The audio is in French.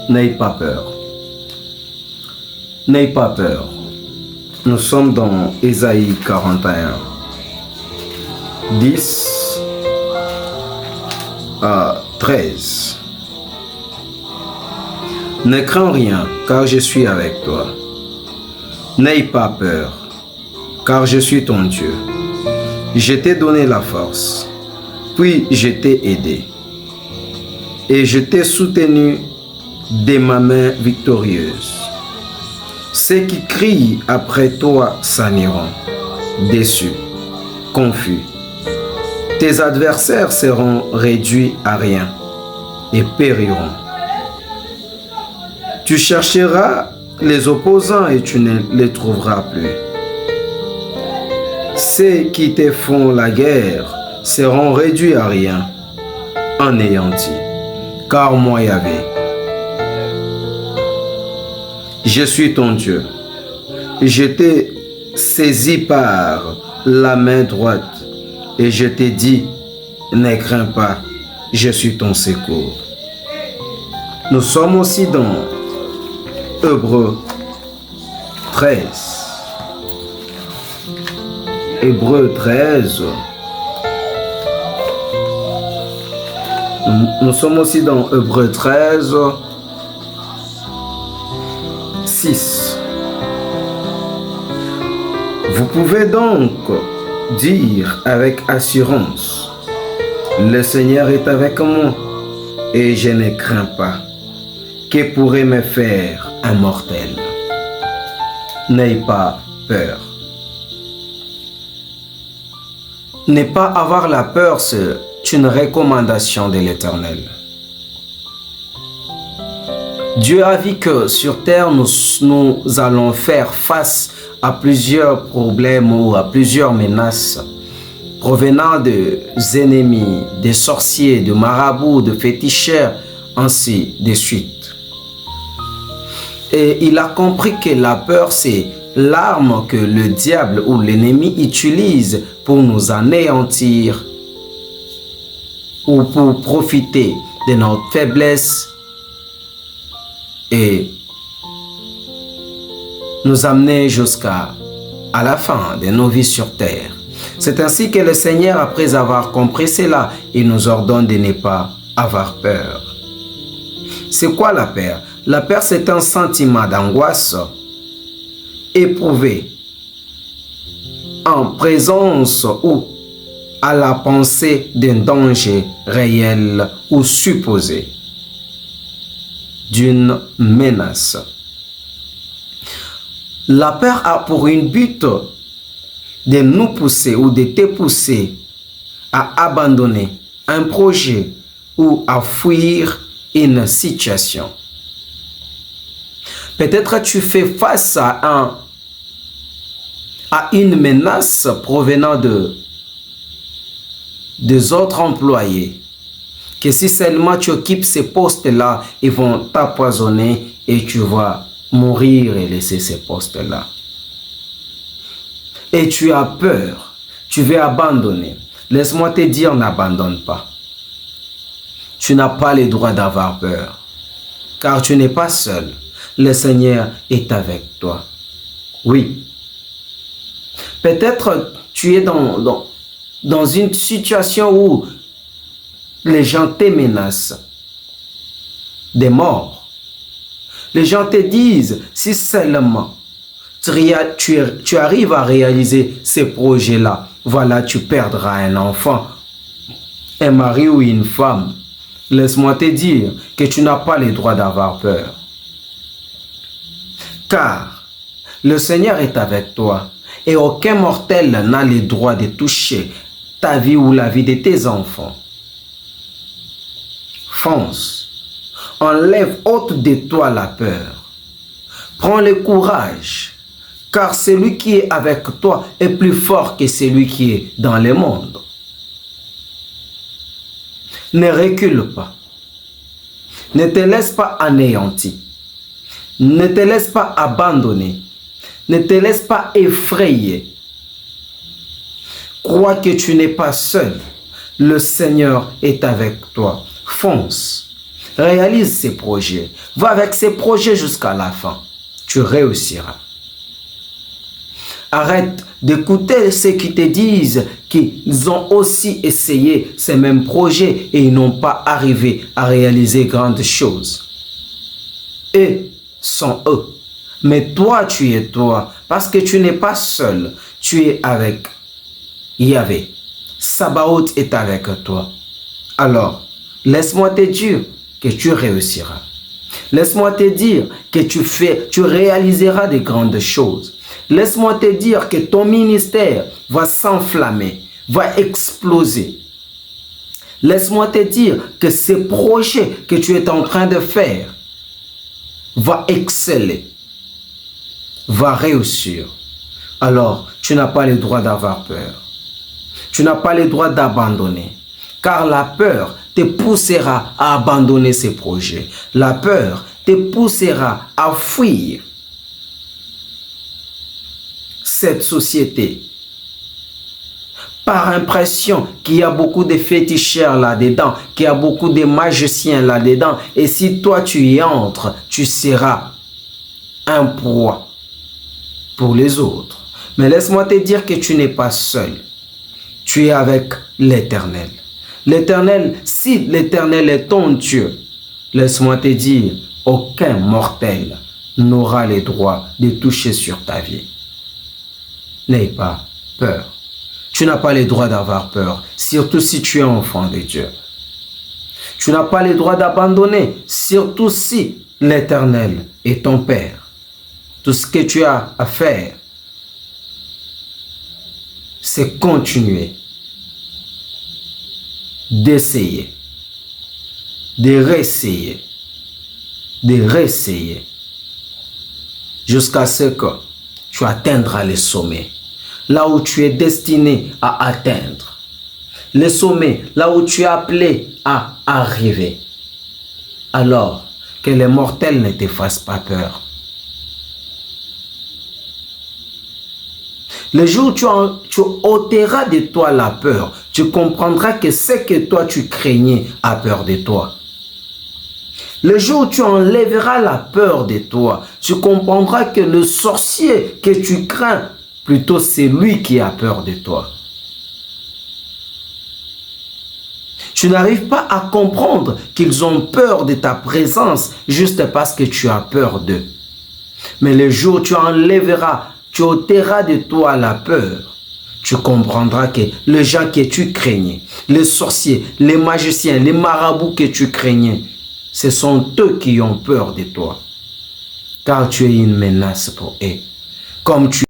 N'aie pas peur. N'aie pas peur. Nous sommes dans Ésaïe 41, 10 à 13. Ne crains rien, car je suis avec toi. N'aie pas peur, car je suis ton Dieu. Je t'ai donné la force, puis je t'ai aidé. Et je t'ai soutenu de ma main victorieuse. Ceux qui crient après toi s'en iront, déçus, confus. Tes adversaires seront réduits à rien et périront. Tu chercheras les opposants et tu ne les trouveras plus. Ceux qui te font la guerre seront réduits à rien, anéantis. Car moi, Yahvé, je suis ton Dieu. Je t'ai saisi par la main droite et je t'ai dit, ne crains pas, je suis ton secours. Nous sommes aussi dans Hébreux 13. Hébreux 13. Nous sommes aussi dans Hébreux 13, 6. Vous pouvez donc dire avec assurance, le Seigneur est avec moi et je ne crains pas. Que pourrait me faire un mortel? N'aie pas peur. Ne pas avoir la peur, c'est une recommandation de l'Éternel. Dieu a vu que sur terre, nous allons faire face à plusieurs problèmes ou à plusieurs menaces provenant des ennemis, des sorciers, de marabouts, de féticheurs, ainsi de suite. Et il a compris que la peur, c'est l'arme que le diable ou l'ennemi utilise pour nous anéantir ou pour profiter de notre faiblesse et nous amener jusqu'à la fin de nos vies sur terre. C'est ainsi que le Seigneur, après avoir compris cela, il nous ordonne de ne pas avoir peur. C'est quoi la peur? La peur, c'est un sentiment d'angoisse éprouvé en présence ou à la pensée d'un danger réel ou supposé, d'une menace. La peur a pour une but de nous pousser ou de te pousser à abandonner un projet ou à fuir une situation. Peut-être tu fais face à une menace provenant des autres employés. Que si seulement tu occupes ces postes-là, ils vont t'empoisonner et tu vas mourir et laisser ces postes-là. Et tu as peur, tu veux abandonner. Laisse-moi te dire, n'abandonne pas. Tu n'as pas le droit d'avoir peur, car tu n'es pas seul. Le Seigneur est avec toi. Oui. Peut-être tu es dans une situation où les gens te menacent de mort. Les gens te disent, si seulement tu arrives à réaliser ces projets-là, voilà, tu perdras un enfant, un mari ou une femme. Laisse-moi te dire que tu n'as pas le droit d'avoir peur. Car le Seigneur est avec toi et aucun mortel n'a le droit de toucher ta vie ou la vie de tes enfants. Fonce, enlève ôte de toi la peur. Prends le courage, car celui qui est avec toi est plus fort que celui qui est dans le monde. Ne recule pas. Ne te laisse pas anéantir. Ne te laisse pas abandonner. Ne te laisse pas effrayer. Crois que tu n'es pas seul. Le Seigneur est avec toi. Fonce. Réalise ces projets. Va avec ces projets jusqu'à la fin. Tu réussiras. Arrête d'écouter ceux qui te disent qu'ils ont aussi essayé ces mêmes projets et ils n'ont pas arrivé à réaliser grandes choses. Eux sont eux. Mais toi, tu es toi. Parce que tu n'es pas seul. Tu es avec Yahvé. Sabaoth est avec toi. Alors, laisse-moi te dire que tu réussiras. Laisse-moi te dire que tu réaliseras de grandes choses. Laisse-moi te dire que ton ministère va s'enflammer, va exploser. Laisse-moi te dire que ce projet que tu es en train de faire va exceller, va réussir. Alors, tu n'as pas le droit d'avoir peur. Tu n'as pas le droit d'abandonner. Car la peur te poussera à abandonner ces projets. La peur te poussera à fuir cette société. Par impression qu'il y a beaucoup de féticheurs là-dedans, qu'il y a beaucoup de magiciens là-dedans. Et si toi tu y entres, tu seras un proie pour les autres. Mais laisse-moi te dire que tu n'es pas seul. Tu es avec l'Éternel. L'Éternel, si l'Éternel est ton Dieu, laisse-moi te dire, aucun mortel n'aura le droit de toucher sur ta vie. N'aie pas peur. Tu n'as pas le droit d'avoir peur, surtout si tu es enfant de Dieu. Tu n'as pas le droit d'abandonner, surtout si l'Éternel est ton Père. Tout ce que tu as à faire, c'est continuer d'essayer, de réessayer, jusqu'à ce que tu atteindras le sommet, là où tu es destiné à atteindre. Le sommet, là où tu es appelé à arriver. Alors, que les mortels ne te fassent pas peur. Le jour où tu ôteras de toi la peur, tu comprendras que ce que toi tu craignais a peur de toi. Le jour où tu enlèveras la peur de toi, tu comprendras que le sorcier que tu crains, plutôt c'est lui qui a peur de toi. Tu n'arrives pas à comprendre qu'ils ont peur de ta présence juste parce que tu as peur d'eux. Mais le jour où tu enlèveras, tu ôteras de toi la peur, tu comprendras que les gens que tu craignais, les sorciers, les magiciens, les marabouts que tu craignais, ce sont eux qui ont peur de toi. Car tu es une menace pour eux. Comme tu